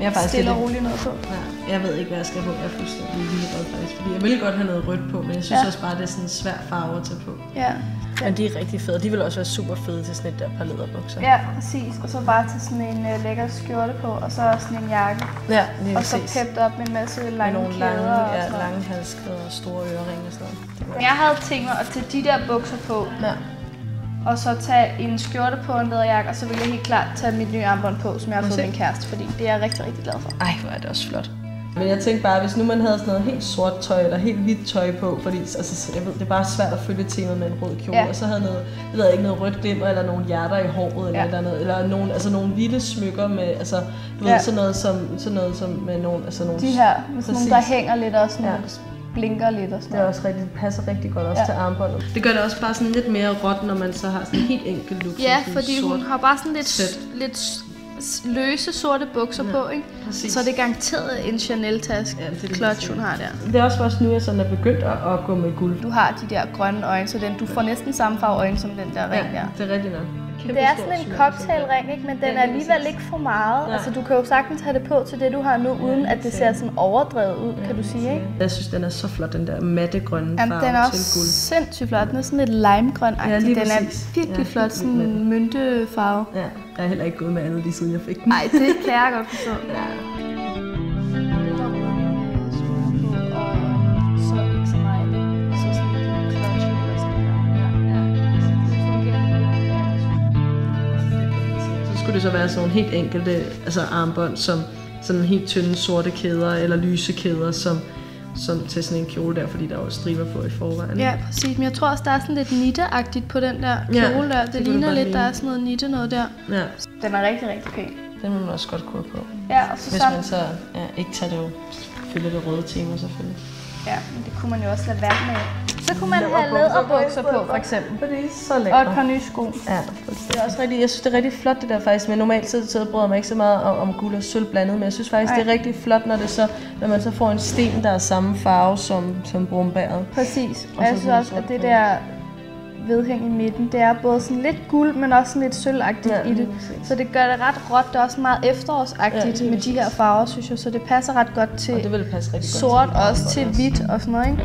Jeg er faktisk stille og roligt noget på. Ja, jeg ved ikke, hvad jeg skal på. Jeg er fuldstændig ligeglad faktisk, fordi jeg ville godt have noget rødt på, men jeg synes også bare, det er sådan en svær farve at tage på. Ja. Men de er rigtig fede. De vil også være super fede til sådan et der par læderbukser. Ja, præcis. Og så bare til sådan en lækker skjorte på, og så sådan en jakke. Ja, lige og så peppet op med en masse lange kæder. Lange halskæder og store øreringe og sådan noget. Jeg havde tænkt mig at tage de der bukser på. Ja. Og så tage en skjorte på, en læderjakke, og så vil jeg helt klart tage mit nye armbånd på, som jeg har fået min kæreste, fordi det er jeg rigtig, rigtig glad for. Ej, hvor er det også flot. Men jeg tænkte bare, hvis nu man havde sådan noget helt sort tøj eller helt hvidt tøj på, fordi altså, jeg ved, det er bare svært at følge temaet med en rød kjole, og så havde noget, jeg ved ikke, noget rødt glimmer eller nogle hjerter i håret eller noget, eller nogle, altså nogle vilde smykker med, altså du ved, sådan noget som med nogle, altså nogle. De her, med sådan nogle, der hænger lidt og sådan blinker lidt og sådan noget. Det er også rigtig, passer rigtig godt også til armbåndet. Det gør det også bare sådan lidt mere råt, når man så har sådan en helt enkelt look. Ja, fordi hun har bare sådan lidt løse sorte bukser på, ikke? Præcis. Så det er garanteret en Chanel-taske, clutch hun har der. Det er også først nu, jeg sådan er begyndt at gå med guld. Du har de der grønne øjne, så du får næsten samme farve øjne som den der ring der. Det er rigtigt nok. Det er sådan en cocktailring, ikke? Men den er alligevel ikke for meget. Altså, du kan jo sagtens have det på til det, du har nu, uden at det ser sådan overdrevet ud, kan du sige, ikke? Jeg synes, den er så flot, den der matte grønne farve til guld. Den er også sindssygt flot. Den er sådan lidt limegrøn-agtig. Den er virkelig flot, sådan en myntefarve. Ja, jeg har heller ikke gået med andet lige siden jeg fik den. Nej, det kan jeg godt forstå. Skulle det så være sådan nogle helt enkelte armbånd, som sådan helt tynde sorte kæder eller lyse kæder, som til sådan en kjole der, fordi der er også striber på i forvejen. Ja, præcis. Men jeg tror også, der er sådan lidt nitteagtigt på den der kjole der. Det ligner lidt, der er sådan noget nitte noget der. Ja. Den er rigtig, rigtig pæn. Den må man også godt gå på. Ja, og så hvis man så ikke tager det følger det røde tema selvfølgelig. Ja, men det kunne man jo også lade være med. Så kunne man have læderbukser på, for eksempel. Det er så lækkert. Og et par nye sko. Ja, det er også rigtig, jeg synes, det er rigtig flot det der faktisk. Men normalt så bryder jeg mig ikke så meget om guld og sølv blandet. Men jeg synes faktisk, det er rigtig flot, når man så får en sten, der er samme farve som brumbæret. Præcis. Og jeg synes også, at det der vedhæng i midten, det er både sådan lidt guld, men også sådan lidt sølvagtigt i det. Så det gør det ret råt. Det er også meget efterårsagtigt med de her farver, synes jeg. Så det passer ret godt til og det vil passe rigtig sort, godt også til hvidt og sådan noget, ikke?